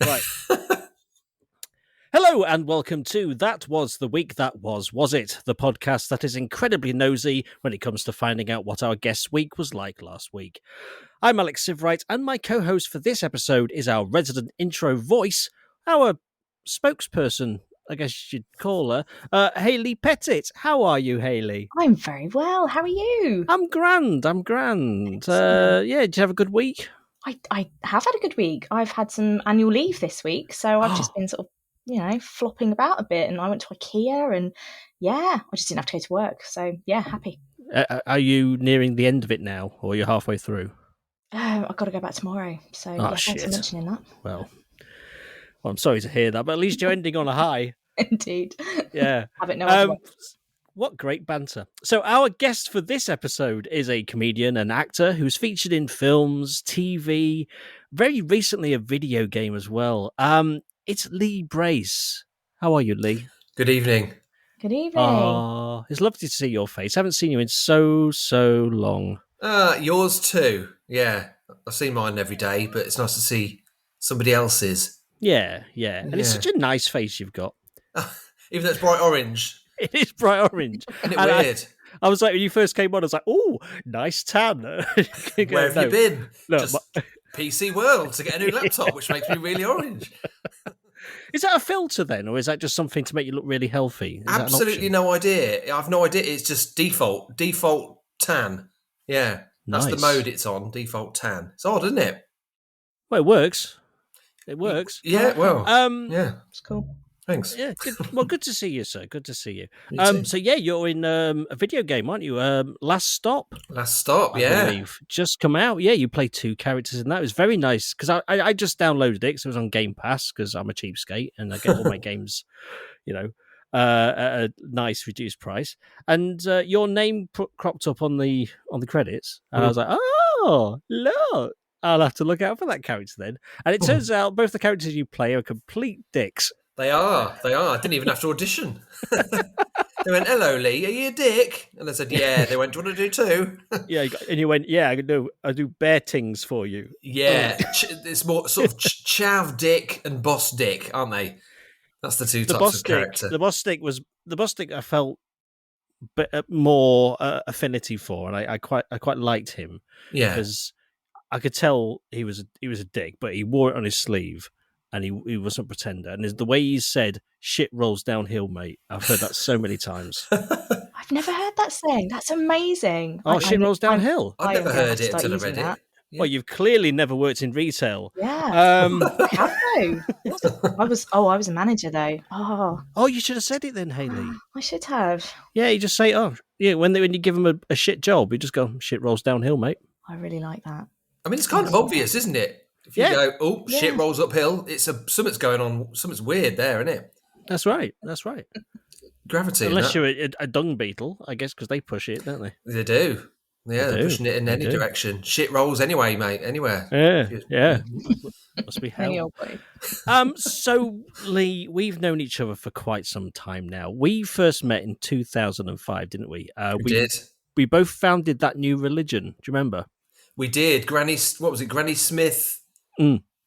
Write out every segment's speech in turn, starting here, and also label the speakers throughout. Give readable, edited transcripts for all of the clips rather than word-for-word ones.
Speaker 1: Right. Hello and welcome to That Was the Week That Was it? The podcast that is incredibly nosy when it comes to finding out what our guest's week was like last week. I'm Alex Sievewright, and my co-host for this episode is our resident intro voice, our spokesperson, I guess you'd call her, Hayley Pettitt. How are you, Hayley?
Speaker 2: I'm very well. How are you?
Speaker 1: I'm grand. Yeah, did you have a good week?
Speaker 2: I have had a good week. I've had some annual leave this week, so I've just been sort of, flopping about a bit, and I went to IKEA, and I just didn't have to go to work. So yeah, happy.
Speaker 1: Are you nearing the end of it now, or you're halfway through?
Speaker 2: I've got to go back tomorrow. So thanks for mentioning that.
Speaker 1: Well, I'm sorry to hear that, but at least you're ending on a high.
Speaker 2: Indeed.
Speaker 1: Yeah.
Speaker 2: Have it no other way.
Speaker 1: What great banter. So our guest for this episode is a comedian and actor who's featured in films, TV, very recently a video game as well. It's Lee Brace. How are you, Lee?
Speaker 3: Good evening.
Speaker 2: Good evening.
Speaker 1: It's lovely to see your face. I haven't seen you in so long.
Speaker 3: Yours too. Yeah. I see mine every day, but it's nice to see somebody else's.
Speaker 1: Yeah. And it's such a nice face you've got.
Speaker 3: Even though it's bright orange.
Speaker 1: It is bright orange.
Speaker 3: Isn't it weird?
Speaker 1: I was like, when you first came on, I was like, oh, nice tan.
Speaker 3: Where have you been? Just PC World to get a new laptop, which makes me really orange.
Speaker 1: Is that a filter then, or is that just something to make you look really healthy?
Speaker 3: Absolutely no idea. I've no idea. It's just default tan. Yeah, that's the mode it's on, default tan. It's odd, isn't it?
Speaker 1: Well, it works.
Speaker 3: Yeah, well, yeah.
Speaker 2: It's cool.
Speaker 3: Thanks.
Speaker 1: Yeah, good. Well, good to see you, sir. Good to see you. So yeah, you're in a video game, aren't you? Last Stop. I believe. Just come out. Yeah, you play 2 characters in that. It was very nice because I just downloaded it because it was on Game Pass because I'm a cheapskate and I get all my games, at a nice reduced price. And your name cropped up on the credits, and I was like, oh, look. I'll have to look out for that character then. And it turns out both the characters you play are complete dicks.
Speaker 3: They are. I didn't even have to audition. They went, hello, Lee, are you a dick? And I said, yeah. They went, do you want to do 2?
Speaker 1: Yeah, and you went, yeah, I do bear tings for you.
Speaker 3: Yeah, it's more sort of chav dick and boss dick, aren't they? That's the 2 types of character.
Speaker 1: The boss dick I felt more affinity for, and I quite liked him.
Speaker 3: Yeah.
Speaker 1: Because I could tell he was a dick, but he wore it on his sleeve. And he wasn't a pretender. And the way he said, shit rolls downhill, mate. I've heard that so many times.
Speaker 2: I've never heard that saying. That's amazing.
Speaker 1: Oh, shit rolls downhill.
Speaker 3: I've never heard it until I read it.
Speaker 2: Yeah.
Speaker 1: Well, you've clearly never worked in retail.
Speaker 2: Yeah. I have though. I was a manager though.
Speaker 1: Oh, you should have said it then, Hayley.
Speaker 2: I should have.
Speaker 1: Yeah, you just say, when you give them a shit job, you just go, shit rolls downhill, mate.
Speaker 2: I really like that.
Speaker 3: I mean, it's kind of obvious, isn't it? If you go, shit rolls uphill, something's going on, something's weird there, isn't it?
Speaker 1: That's right.
Speaker 3: Gravity.
Speaker 1: Unless you're a dung beetle, I guess, because they push it, don't they?
Speaker 3: They do. Yeah, they're pushing it in any direction. Shit rolls anyway, mate, anywhere.
Speaker 1: Yeah. Must be hell. So, Lee, we've known each other for quite some time now. We first met in 2005, didn't we?
Speaker 3: We did.
Speaker 1: We both founded that new religion. Do you remember?
Speaker 3: We did. Granny Smith?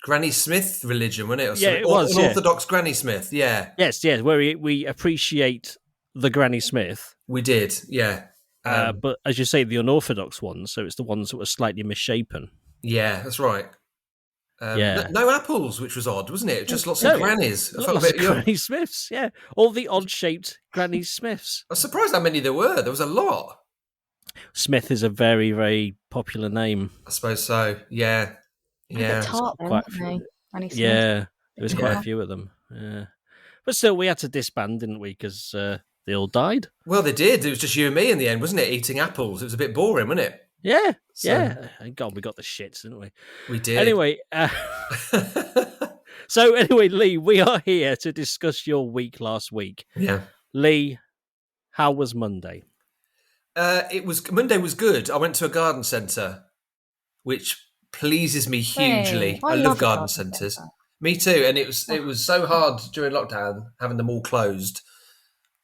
Speaker 3: Granny Smith religion, wasn't it?
Speaker 1: It was.
Speaker 3: Orthodox Granny Smith, yeah.
Speaker 1: Yes, where we appreciate the Granny Smith.
Speaker 3: We did, yeah.
Speaker 1: But as you say, the unorthodox ones, so it's the ones that were slightly misshapen.
Speaker 3: Yeah, that's right. No apples, which was odd, wasn't it? Just lots of grannies.
Speaker 1: Lots of Granny Smiths, yeah. All the odd-shaped Granny Smiths.
Speaker 3: I was surprised how many there were. There was a lot.
Speaker 1: Smith is a very, very popular name.
Speaker 3: I suppose so, yeah.
Speaker 2: Yeah, quite a few.
Speaker 1: Yeah, there was quite a few of them. Yeah, but still, we had to disband, didn't we? Because they all died.
Speaker 3: Well, they did. It was just you and me in the end, wasn't it? Eating apples. It was a bit boring, wasn't it?
Speaker 1: Yeah, yeah. God, we got the shits, didn't we?
Speaker 3: We did.
Speaker 1: Anyway, Lee, we are here to discuss your week last week.
Speaker 3: Yeah,
Speaker 1: Lee, how was Monday?
Speaker 3: Monday was good. I went to a garden centre, which pleases me hugely. I love garden centres. Me too. And it was so hard during lockdown having them all closed.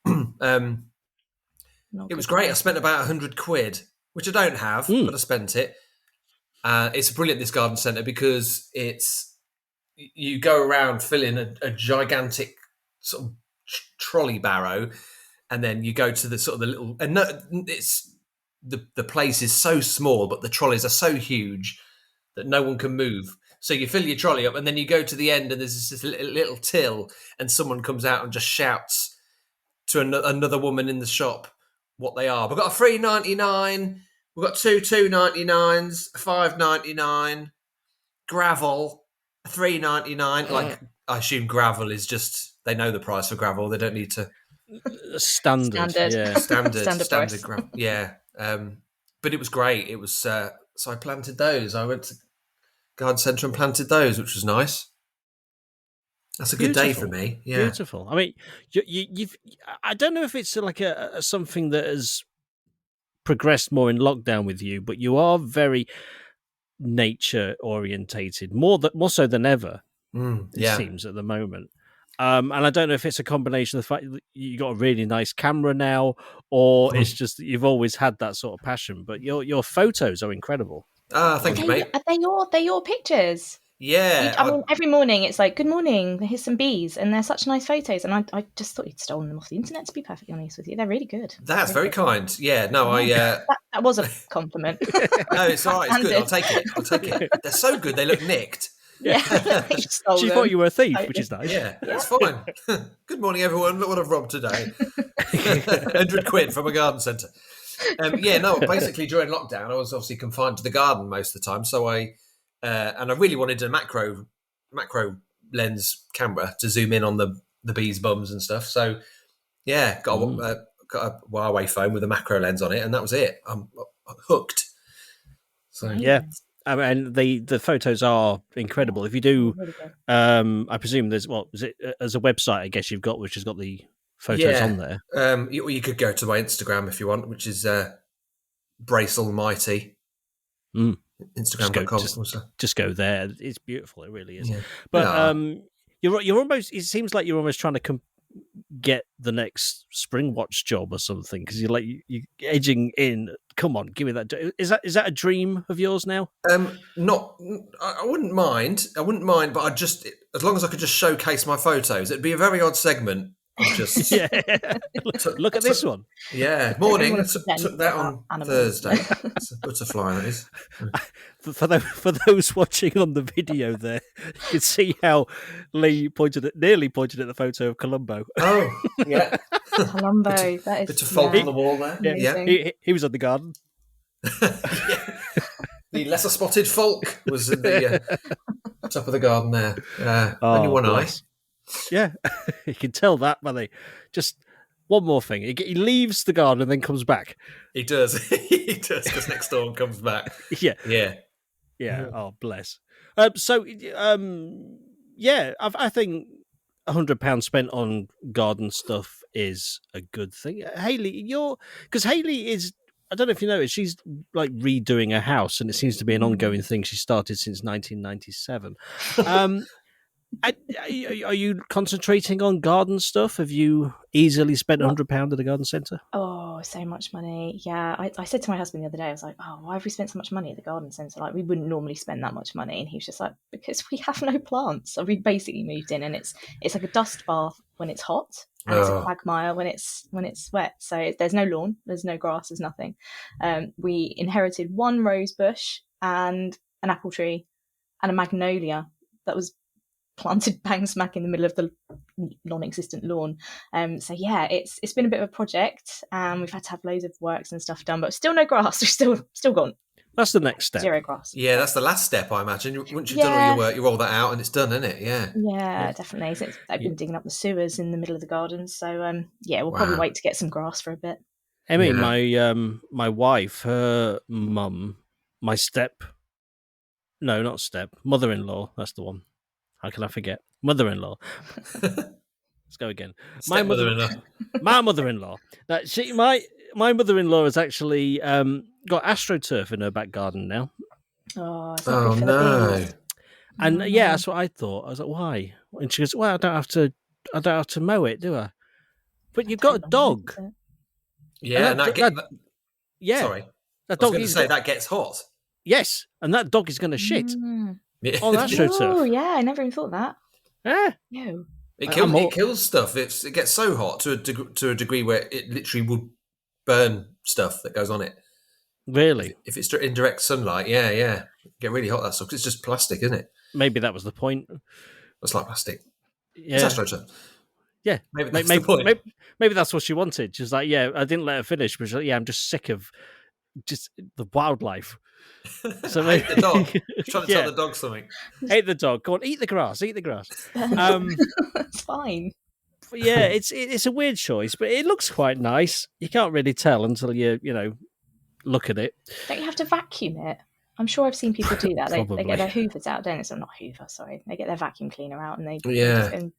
Speaker 3: It was great. I spent about £100, which I don't have, but I spent it. It's brilliant, this garden centre, because it's you go around filling a gigantic sort of trolley barrow, and then you go to the sort of the little. And no, it's the place is so small, but the trolleys are so huge that no one can move. So you fill your trolley up, and then you go to the end, and there's this little till, and someone comes out and just shouts to another woman in the shop what they are. We've got a $3.99. We've got two $2.99s, $5.99, gravel, $3.99. Like, I assume gravel is just, they know the price for gravel. They don't need to.
Speaker 1: Standard. Yeah.
Speaker 3: Standard gravel. Yeah. But it was great. It was, so I planted those. I went to garden centre and planted those, which was nice. That's a good day for me. Yeah.
Speaker 1: Beautiful. I mean, you've. I don't know if it's like a something that has progressed more in lockdown with you, but you are very nature orientated, more so than ever. It seems at the moment. And I don't know if it's a combination of the fact that you got a really nice camera now, or it's just that you've always had that sort of passion. But your photos are incredible.
Speaker 3: Thank you, mate.
Speaker 2: They're your pictures.
Speaker 3: Yeah.
Speaker 2: I mean, every morning it's like, good morning, here's some bees, and they're such nice photos. And I just thought you'd stolen them off the internet, to be perfectly honest with you. They're really good.
Speaker 3: That's very kind. Yeah, no,
Speaker 2: that was a compliment.
Speaker 3: No, it's all right. It's good. I'll take it. They're so good, they look nicked.
Speaker 2: Yeah.
Speaker 1: She thought you were a thief, which is nice.
Speaker 3: Yeah, it's fine. Good morning, everyone. Look what I've robbed today. 100 quid from a garden centre. Basically during lockdown, I was obviously confined to the garden most of the time. So I really wanted a macro lens camera to zoom in on the bees' bums and stuff. So yeah, got a Huawei phone with a macro lens on it, and that was it. I'm hooked. So
Speaker 1: yeah. I mean, the photos are incredible. If you do, I presume there's as a website, I guess you've got, which has got the photos on there.
Speaker 3: You could go to my Instagram if you want, which is Brace Almighty. Instagram.com.
Speaker 1: Just go there. It's beautiful. It really is. Yeah. But you're almost. It seems like you're almost trying to get the next Spring Watch job or something, because you're edging in. Come on, give me that. Is that a dream of yours now?
Speaker 3: Not. I wouldn't mind. But I just, as long as I could just showcase my photos, it'd be a very odd segment. Just
Speaker 1: look at this one.
Speaker 3: Yeah, morning. Took that on Thursday. It's a butterfly, that is.
Speaker 1: For those watching on the video, there you can see how Lee nearly pointed at the photo of Columbo.
Speaker 3: Oh, yeah,
Speaker 2: Columbo. That is
Speaker 3: bit of fault on the wall there.
Speaker 1: Yeah. He was on the garden.
Speaker 3: The lesser spotted folk was in the top of the garden there. Only one eye.
Speaker 1: Yeah, you can tell that by just one more thing. He leaves the garden and then comes back.
Speaker 3: He does. Because next door and comes back.
Speaker 1: Yeah. Oh, bless. I think £100 spent on garden stuff is a good thing. Hayley, because Hayley is, I don't know if you know it, she's like redoing a house, and it seems to be an ongoing thing. She started since 1997. Are you concentrating on garden stuff? Have you easily spent £100 at a garden centre?
Speaker 2: Oh, so much money. Yeah, I said to my husband the other day, I was like, oh, why have we spent so much money at the garden centre? Like, we wouldn't normally spend that much money. And he was just like, because we have no plants. So we basically moved in, and it's like a dust bath when it's hot, and it's a quagmire when it's wet. So there's no lawn, there's no grass, there's nothing. We inherited one rose bush and an apple tree and a magnolia that was planted bang smack in the middle of the non-existent lawn. It's been a bit of a project, and we've had to have loads of works and stuff done, but still no grass. We're still gone.
Speaker 1: That's the next step.
Speaker 2: Zero grass.
Speaker 3: Yeah, that's the last step, I imagine. Once you've done all your work, you roll that out and it's done, isn't it?
Speaker 2: Yeah, definitely. So I've been digging up the sewers in the middle of the garden, so we'll probably wait to get some grass for a bit.
Speaker 1: Emmy, my wife, her mum, mother-in-law, that's the one. How can I forget? Mother-in-law. Let's go again. My mother-in-law. My mother-in-law has actually got AstroTurf in her back garden now.
Speaker 2: Oh
Speaker 3: no!
Speaker 1: And that's what I thought. I was like, why? And she goes, well, I don't have to mow it, do I? But you've got a dog.
Speaker 3: Yeah, and
Speaker 1: yeah.
Speaker 3: Sorry, that dog. I was going to say that gets hot.
Speaker 1: Yes, and that dog is going to shit.
Speaker 3: Yeah.
Speaker 1: Oh, that's true.
Speaker 2: Oh, yeah, I never even thought of that.
Speaker 1: Yeah.
Speaker 2: No.
Speaker 3: It kills stuff. It gets so hot to a degree where it literally will burn stuff that goes on it.
Speaker 1: Really?
Speaker 3: If it's in direct sunlight, yeah. Get really hot, that stuff. 'Cause it's just plastic, isn't it?
Speaker 1: Maybe that was the point.
Speaker 3: It's like plastic.
Speaker 1: Yeah.
Speaker 3: It's AstroTurf.
Speaker 1: Yeah.
Speaker 3: Maybe that's the point.
Speaker 1: Maybe that's what she wanted. She's like, yeah, I didn't let her finish, but she's like, yeah, I'm just sick of just the wildlife.
Speaker 3: So maybe the dog. Trying to tell the dog something.
Speaker 1: Hate the dog. Go on, eat the grass. Eat the grass.
Speaker 2: It's fine.
Speaker 1: Yeah, it's a weird choice, but it looks quite nice. You can't really tell until you look at it.
Speaker 2: Don't you have to vacuum it? I'm sure I've seen people do that. They get their hoovers out, don't they? So not hoover, sorry. They get their vacuum cleaner out and they just go and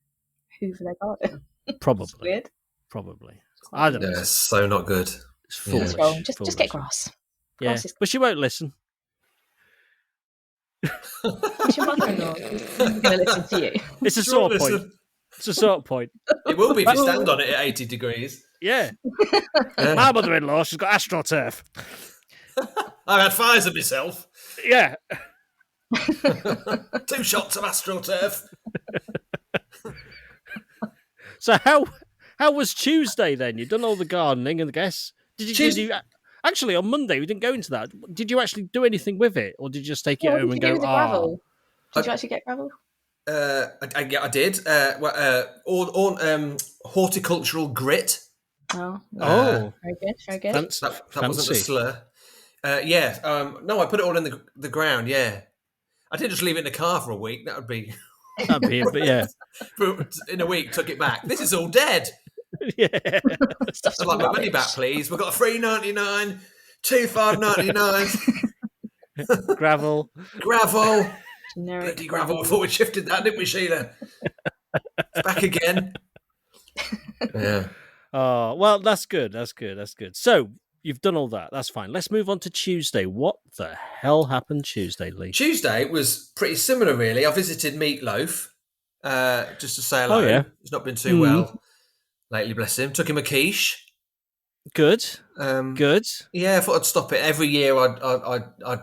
Speaker 2: hoover their garden.
Speaker 1: Probably.
Speaker 2: Weird.
Speaker 1: Probably. I don't know.
Speaker 3: It's so not good.
Speaker 1: It's foolish.
Speaker 2: Just get grass.
Speaker 1: Yeah, but she won't listen.
Speaker 2: It's your mother-in-law. She's going to listen to you.
Speaker 1: It's a sore point. It's a sore point.
Speaker 3: It will be if you stand on it at 80 degrees.
Speaker 1: Yeah. My mother-in-law, she's got AstroTurf.
Speaker 3: I've had Pfizer myself.
Speaker 1: Yeah.
Speaker 3: 2 shots of AstroTurf.
Speaker 1: So how was Tuesday then? You've done all the gardening, and I guess did you actually on Monday we didn't go into that. Did you actually do anything with it, or did you just take it home and go?
Speaker 2: Gravel? Did you actually get gravel?
Speaker 3: I did. Horticultural grit.
Speaker 2: Oh, very good.
Speaker 3: That wasn't a slur. No, I put it all in the ground. Yeah, I didn't just leave it in the car for a week. That'd be
Speaker 1: it, but yeah.
Speaker 3: In a week, took it back. This is all dead.
Speaker 1: Yeah,
Speaker 3: I'd like my money back, please. We've got a $3.99, $2 $5.99.
Speaker 1: Gravel.
Speaker 3: Bloody gravel. We thought we shifted that, didn't we, Sheila? It's back again. Yeah.
Speaker 1: Oh, well, that's good. So you've done all that. That's fine. Let's move on to Tuesday. What the hell happened Tuesday, Lee?
Speaker 3: Tuesday was pretty similar, really. I visited Meatloaf just to say hello.
Speaker 1: Oh, yeah.
Speaker 3: He's not been too well lately, bless him. Took him a quiche.
Speaker 1: Good. Good.
Speaker 3: Yeah, I thought I'd stop it. Every year I'd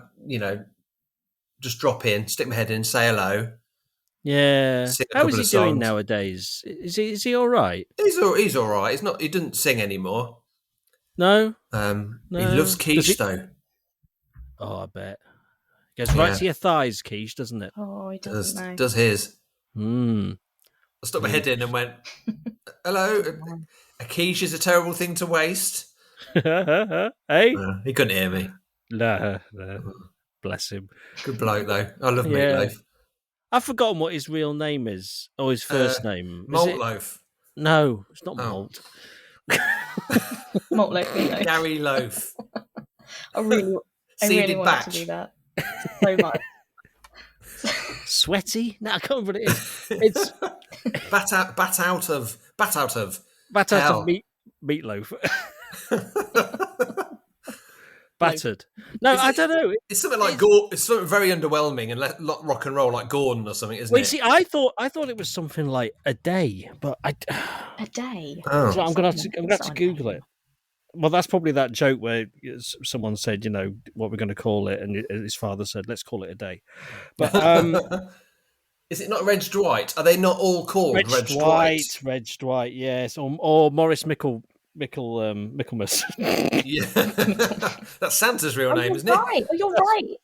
Speaker 3: just drop in, stick my head in, say hello.
Speaker 1: Yeah. How is he doing nowadays? Is he all right?
Speaker 3: He's all right. He doesn't sing anymore.
Speaker 1: No.
Speaker 3: No. He loves quiche though.
Speaker 1: Oh, I bet. Goes right to your thighs, quiche, doesn't it?
Speaker 2: Oh, he doesn't.
Speaker 3: Does his.
Speaker 1: I
Speaker 3: stuck my head in and went, hello. A quiche is a terrible thing to waste.
Speaker 1: Hey?
Speaker 3: He couldn't hear me.
Speaker 1: No. Bless him.
Speaker 3: Good bloke though. I love Meatloaf.
Speaker 1: I've forgotten what his real name is, or his first name.
Speaker 3: Malt Loaf.
Speaker 1: No, it's not Malt.
Speaker 2: Malt Loaf.
Speaker 3: Gary Loaf.
Speaker 2: I really want to do that so much.
Speaker 1: Sweaty? No, I can't remember what it is. It's
Speaker 3: bat out of
Speaker 1: meatloaf. Battered. No, I don't know.
Speaker 3: It's something like it's something very underwhelming and rock and roll, like Gordon or something, isn't it?
Speaker 1: See, I thought it was something like a day, but a
Speaker 2: day.
Speaker 1: Oh. So I'm gonna have to Google it. Well, that's probably that joke where someone said, what we're going to call it, and his father said, "Let's call it a day." But
Speaker 3: is it not Reg Dwight? Are they not all called Reg Dwight?
Speaker 1: Reg Dwight, yes, or Maurice Michaelmas.
Speaker 3: Yeah, that's Santa's real name, isn't it?
Speaker 2: Oh, you're right.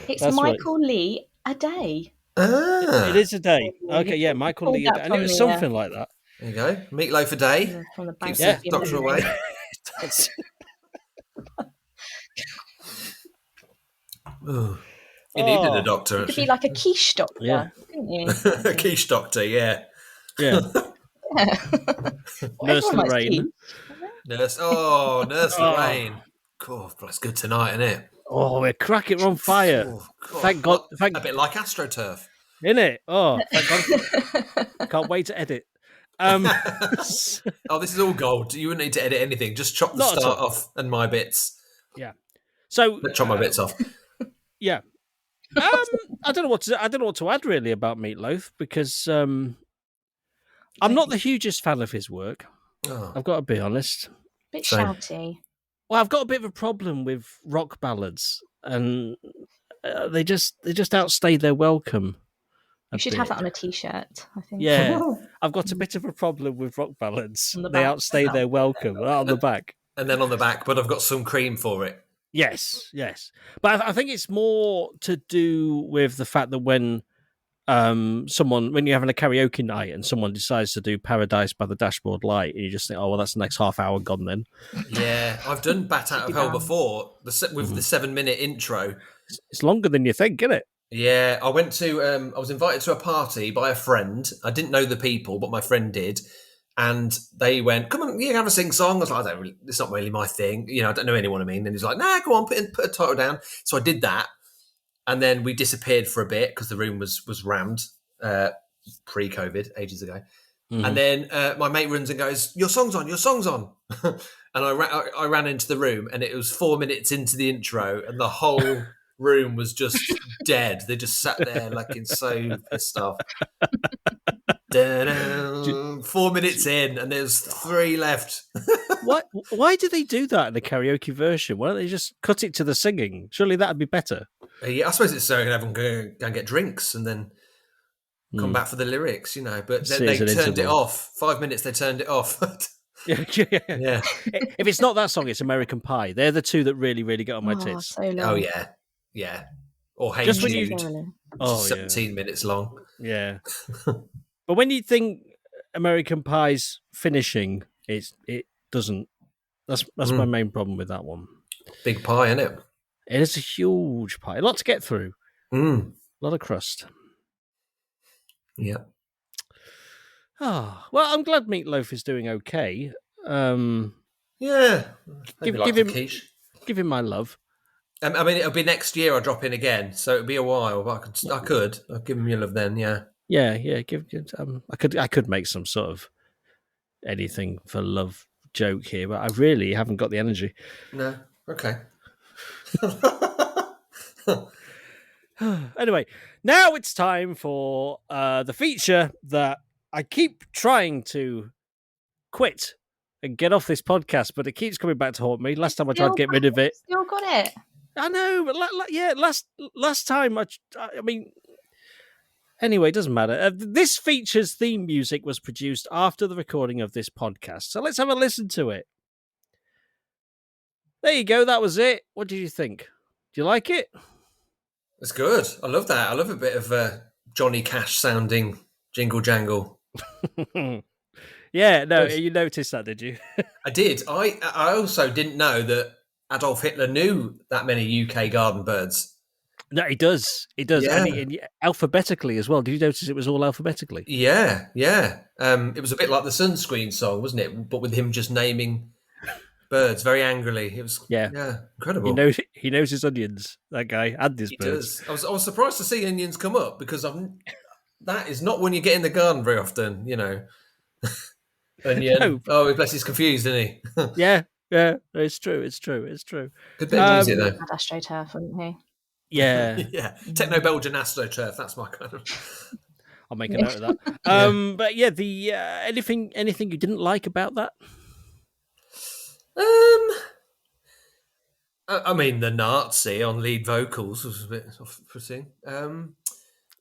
Speaker 2: It's Michael Lee a day.
Speaker 1: It is a day. Okay, yeah, Michael Lee a day, and it was something like that.
Speaker 3: There you go, Meatloaf a day.
Speaker 2: From the bank.
Speaker 3: Yeah, doctor away. You needed a doctor.
Speaker 2: You could be like a quiche doctor, couldn't you?
Speaker 3: A quiche doctor, yeah.
Speaker 1: Nurse Lorraine.
Speaker 3: Nurse Lorraine. God, that's good tonight, isn't it?
Speaker 1: Oh, we're cracking on fire. Oh, thank God.
Speaker 3: A bit like AstroTurf.
Speaker 1: Isn't it? Oh, thank God. Can't wait to edit.
Speaker 3: This is all gold. You wouldn't need to edit anything. Just chop the start off and my bits.
Speaker 1: Yeah. So
Speaker 3: chop my bits off.
Speaker 1: Yeah. I don't know what to add really about Meatloaf because I'm not the hugest fan of his work.
Speaker 3: Oh.
Speaker 1: I've got to be honest.
Speaker 2: Bit shouty.
Speaker 1: Well, I've got a bit of a problem with rock ballads, and they just outstay their welcome.
Speaker 2: You should have that on a T-shirt, I think.
Speaker 1: Yeah, I've got a bit of a problem with rock ballads. They outstay their welcome on the back.
Speaker 3: And then on the back, but I've got some cream for it.
Speaker 1: Yes. But I think it's more to do with the fact that when when you're having a karaoke night and someone decides to do Paradise by the Dashboard Light, and you just think, oh, well, that's the next half hour gone then.
Speaker 3: Yeah, I've done Bat Out of Hell before with the 7-minute intro.
Speaker 1: It's longer than you think, isn't it?
Speaker 3: Yeah, I went to. I was invited to a party by a friend. I didn't know the people, but my friend did, and they went, "Come on, you have a sing song." I was like, "It's not really my thing." I don't know anyone. And he's like, "Nah, go on, put a title down." So I did that, and then we disappeared for a bit because the room was rammed pre-COVID, ages ago. Mm-hmm. And then my mate runs and goes, "Your song's on, your song's on." And I ran into the room, and it was 4 minutes into the intro, and the whole room was just dead. They just sat there looking so pissed off. 4 minutes in, and there's 3 left.
Speaker 1: Why do they do that in the karaoke version? Why don't they just cut it to the singing? Surely that'd be better.
Speaker 3: Yeah, I suppose it's so everyone can go and get drinks and then come back for the lyrics, But they turned it off. 5 minutes, they turned it off.
Speaker 1: Yeah. If it's not that song, it's American Pie. They're the two that really, really get on my tits.
Speaker 2: So long.
Speaker 3: Oh yeah. Or Hey Jude, 17 minutes long.
Speaker 1: Yeah. But when you think American Pie's finishing, it doesn't. That's my main problem with that one.
Speaker 3: Big pie, isn't it?
Speaker 1: It is a huge pie. A lot to get through. A lot of crust.
Speaker 3: Yeah.
Speaker 1: Oh, well, I'm glad Meatloaf is doing okay.
Speaker 3: Yeah.
Speaker 1: Give him my love.
Speaker 3: I mean, it'll be next year I'll drop in again, so it'll be a while, but I'll give him your love then, yeah.
Speaker 1: Yeah. I could make some sort of anything for love joke here, but I really haven't got the energy.
Speaker 3: No. Okay.
Speaker 1: Anyway, now it's time for the feature that I keep trying to quit and get off this podcast, but it keeps coming back to haunt me. Last time I tried to get rid of it.
Speaker 2: Still got it.
Speaker 1: I know, but last time I mean. Anyway, it doesn't matter. This feature's theme music was produced after the recording of this podcast, so let's have a listen to it. There you go. That was it. What did you think? Do you like it?
Speaker 3: It's good. I love that. I love a bit of Johnny Cash sounding jingle jangle.
Speaker 1: Yeah, no, you noticed that, did you?
Speaker 3: I did. I also didn't know that Adolf Hitler knew that many UK garden birds.
Speaker 1: No, he does. He does.
Speaker 3: Yeah.
Speaker 1: And alphabetically as well. Did you notice it was all alphabetically?
Speaker 3: Yeah. It was a bit like the Sunscreen song, wasn't it? But with him just naming birds very angrily. It was incredible.
Speaker 1: He knows his onions, that guy, and his birds.
Speaker 3: Does. I was surprised to see onions come up because that is not one you get in the garden very often, Onion. No. Oh, bless, he's confused, isn't he?
Speaker 1: Yeah, it's true.
Speaker 3: Good bit of music, though.
Speaker 2: AstroTurf, wouldn't he?
Speaker 1: Yeah.
Speaker 3: Yeah. Techno-Belgian AstroTurf, that's my kind of...
Speaker 1: I'll make a note of that. But yeah, the anything you didn't like about that?
Speaker 3: I mean, the Nazi on lead vocals was a bit off-putting.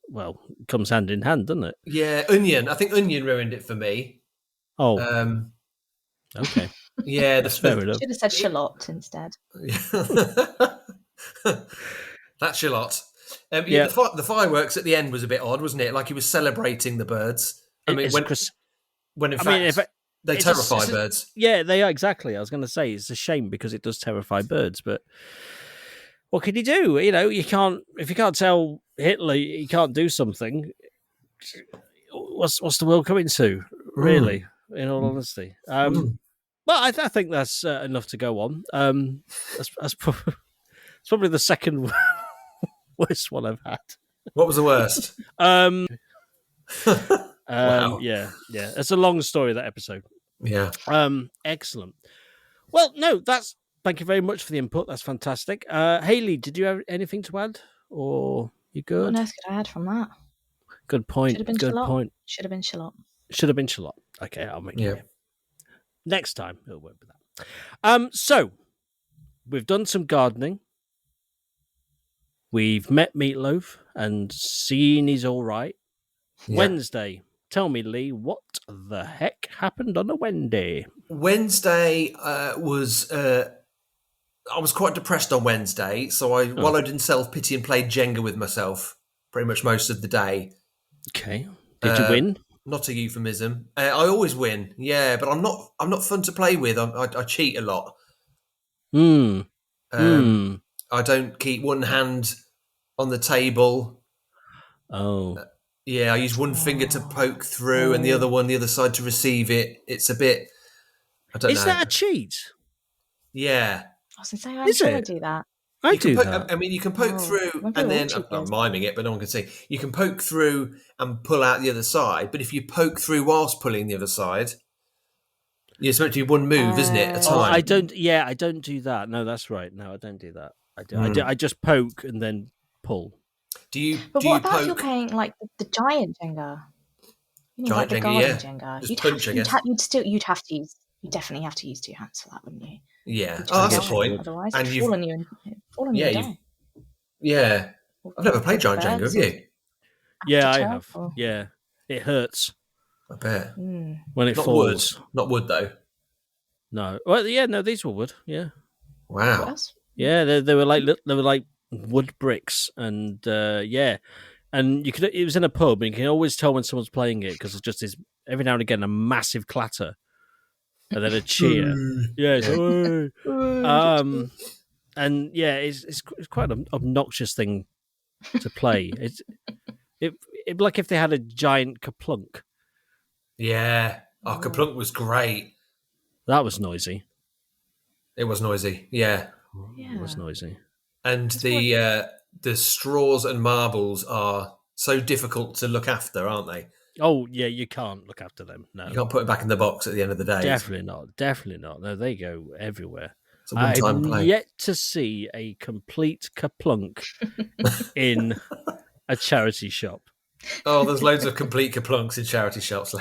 Speaker 1: Well, it comes hand in hand, doesn't it?
Speaker 3: Yeah, Onion. I think Onion ruined it for me.
Speaker 1: Oh. Okay.
Speaker 3: Yeah,
Speaker 1: that's fair enough.
Speaker 2: Should have said Charlotte instead.
Speaker 3: That's Charlotte. The fireworks at the end was a bit odd, wasn't it? Like he was celebrating the birds. I mean, when in fact they terrify birds.
Speaker 1: Yeah, they are, exactly. I was going to say it's a shame because it does terrify birds, but what can you do? You can't, if you can't tell Hitler he can't do something. What's the world coming to? Really, in all honesty. But I think that's enough to go on. That's probably the second worst one I've had.
Speaker 3: What was the worst?
Speaker 1: Wow. Yeah. It's a long story, that episode.
Speaker 3: Yeah.
Speaker 1: Excellent. Well, no, thank you very much for the input. That's fantastic. Hayley, did you have anything to add, or you good?
Speaker 2: What else could I add from that?
Speaker 1: Good point. Should have been Charlotte. Okay, I'll make it. Next time, it'll work with that. So we've done some gardening. We've met Meatloaf and seen he's all right. Yeah. Wednesday. Tell me, Lee, what the heck happened on a Wednesday?
Speaker 3: Wednesday was... I was quite depressed on Wednesday, so I wallowed in self-pity and played Jenga with myself pretty much most of the day.
Speaker 1: Okay. Did you win?
Speaker 3: Not a euphemism. I always win, yeah, but I'm not fun to play with. I cheat a lot. I don't keep one hand on the table.
Speaker 1: Oh.
Speaker 3: Yeah, I use one finger to poke through and the other one the other side to receive it. It's a bit... I don't know.
Speaker 1: Is that a cheat?
Speaker 3: Yeah.
Speaker 2: I was going to say, I'm sure I do that.
Speaker 1: I do that.
Speaker 3: I mean, you can poke through and then... I'm miming it, but no one can see. You can poke through and pull out the other side, but if you poke through whilst pulling the other side, you're supposed to do one move, isn't it, at a time?
Speaker 1: I don't do that. No, that's right. No, I don't do that. I just poke and then pull.
Speaker 2: What about if you're playing like the giant Jenga?
Speaker 3: Giant Jenga,
Speaker 2: Jenga. You'd definitely have to use two hands for that, wouldn't you?
Speaker 3: Yeah, that's the point.
Speaker 2: Otherwise, it'd fall on you and die.
Speaker 3: Yeah. I've never played giant Jenga, have you?
Speaker 1: Yeah, I have. Yeah, it hurts.
Speaker 3: I bet.
Speaker 1: When it falls.
Speaker 3: Not wood, though.
Speaker 1: No. Well, yeah, no, these were wood. Yeah.
Speaker 3: Wow.
Speaker 1: Yeah, they were like wood bricks, and and it was in a pub, and you can always tell when someone's playing it because it's just this every now and again a massive clatter, and then a cheer. And yeah, it's quite an obnoxious thing to play. It like if they had a giant Kaplunk.
Speaker 3: Yeah, Kaplunk was great.
Speaker 1: That was noisy.
Speaker 3: It was noisy. Yeah.
Speaker 1: It was noisy.
Speaker 3: And the straws and marbles are so difficult to look after, aren't they?
Speaker 1: Oh, yeah, you can't look after them. No.
Speaker 3: You can't put it back in the box at the end of the day.
Speaker 1: Definitely not. No, they go everywhere.
Speaker 3: It's a one-time play.
Speaker 1: I've yet to see a complete Kaplunk in a charity shop.
Speaker 3: Oh, there's loads of complete Kaplunks in charity shops.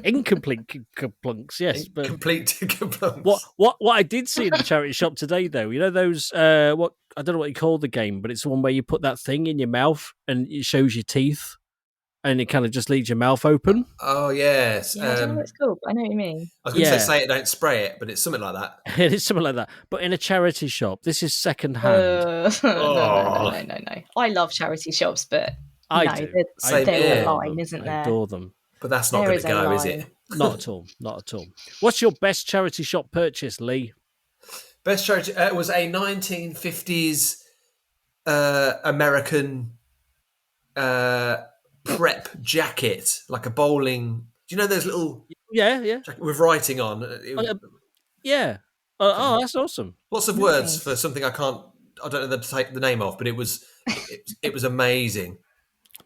Speaker 1: Incomplete Kaplunks, yes. But
Speaker 3: complete Kaplunks.
Speaker 1: What I did see in the charity shop today, though, you know those, I don't know what you call the game, but it's the one where you put that thing in your mouth and it shows your teeth and it kind of just leaves your mouth open.
Speaker 3: Oh, yes.
Speaker 2: Yeah, I don't know what it's called, but I know what you mean.
Speaker 3: I was going to say it, don't spray it, but it's something like that.
Speaker 1: It is something like that. But in a charity shop, this is second hand.
Speaker 2: No. I love charity shops, but...
Speaker 1: I do.
Speaker 2: There's a line, isn't there?
Speaker 1: I adore them.
Speaker 3: But that's not going to go, is it?
Speaker 1: Not at all. Not at all. What's your best charity shop purchase, Lee?
Speaker 3: Best charity was a 1950s American prep jacket, like a bowling... Do you know those little...
Speaker 1: Yeah.
Speaker 3: Jacket with writing on?
Speaker 1: Yeah. That's awesome.
Speaker 3: Lots of words for something I don't know the name of, but it was amazing.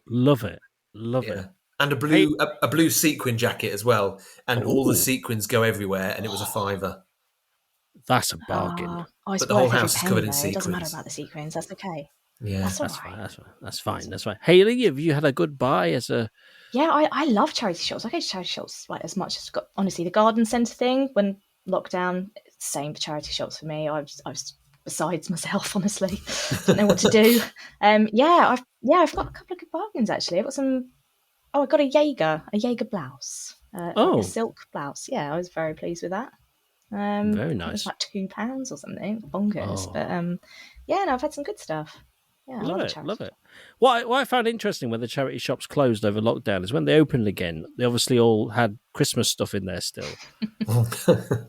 Speaker 1: Love it.
Speaker 3: And a blue sequin jacket as well, and all the sequins go everywhere, and it was $5.
Speaker 1: That's a bargain.
Speaker 3: But the whole house is covered in sequins.
Speaker 2: It doesn't matter about the sequins. That's okay.
Speaker 3: Yeah,
Speaker 1: that's fine. Hayley, have you had a good buy as a?
Speaker 2: Yeah, I love charity shops. I go to charity shops like as much as honestly the garden centre thing when lockdown. Same for charity shops for me. I was besides myself, honestly, don't know what to do. I've got a couple of good bargains actually. I've got some. I got a Jaeger blouse, a silk blouse. Yeah, I was very pleased with that.
Speaker 1: Very nice.
Speaker 2: It was like £2 or something, bonkers. But I've had some good stuff. Yeah,
Speaker 1: love it. What I found interesting when the charity shops closed over lockdown is when they opened again, they obviously all had Christmas stuff in there still. The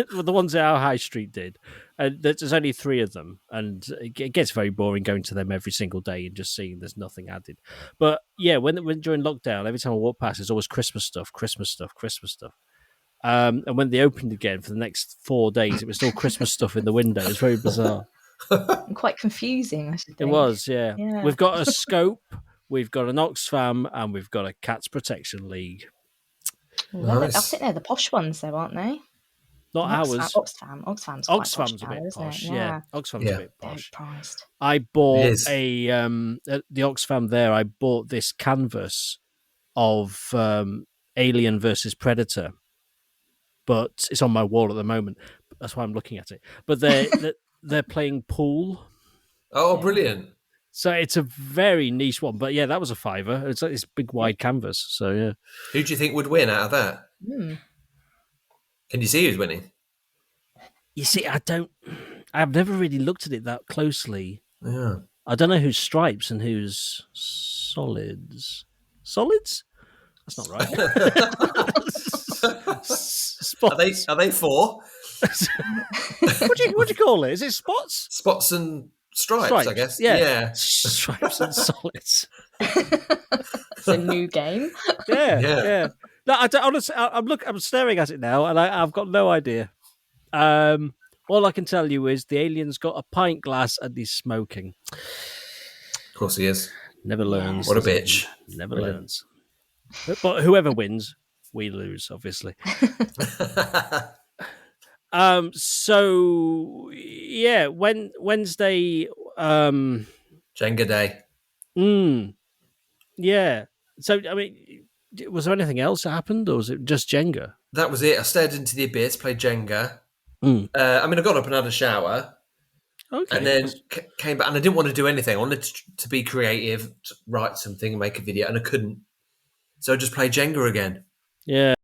Speaker 1: ones that our high street did. And there's only 3 of them, and it gets very boring going to them every single day and just seeing there's nothing added. But yeah, when during lockdown, every time I walk past, there's always Christmas stuff. And when they opened again for the next 4 days, it was still Christmas stuff in the window. It was very bizarre.
Speaker 2: Quite confusing, I should think.
Speaker 1: It was, yeah. We've got a scope, we've got an Oxfam, and we've got a Cats Protection League.
Speaker 2: Nice. I think they're the posh ones, though, aren't they?
Speaker 1: Not ours.
Speaker 2: Oxfam's quite posh,
Speaker 1: a bit posh.
Speaker 2: Yeah.
Speaker 1: Oxfam's a bit posh.
Speaker 2: Priced.
Speaker 1: I bought at the Oxfam there. I bought this canvas of Alien versus Predator, but it's on my wall at the moment. That's why I'm looking at it. But they're playing pool.
Speaker 3: Oh, brilliant.
Speaker 1: So it's a very niche one. But yeah, that was a £5. It's like this big wide canvas. So yeah.
Speaker 3: Who do you think would win out of that? Can you see who's winning?
Speaker 1: You see, I've never really looked at it that closely.
Speaker 3: Yeah.
Speaker 1: I don't know who's stripes and who's solids. Solids? That's not right.
Speaker 3: Spots. Are they 4?
Speaker 1: What do you call it? Is it spots?
Speaker 3: Spots and stripes, I guess.
Speaker 1: Yeah. Stripes and solids.
Speaker 2: It's a new game.
Speaker 1: Yeah. No, I don't, honestly, I'm staring at it now, and I've got no idea. All I can tell you is the alien's got a pint glass and he's smoking.
Speaker 3: Of course he is.
Speaker 1: Never learns.
Speaker 3: What a bitch.
Speaker 1: Never learns. But whoever wins, we lose, obviously. So yeah, Wednesday.
Speaker 3: Jenga day.
Speaker 1: Yeah. So I mean, was there anything else that happened, or was it just Jenga?
Speaker 3: That was it. I stared into the abyss, played Jenga. I got up and had a shower.
Speaker 1: Okay.
Speaker 3: And then came back, and I didn't want to do anything. I wanted to be creative, to write something, and make a video, and I couldn't. So I just played Jenga again.
Speaker 1: Yeah.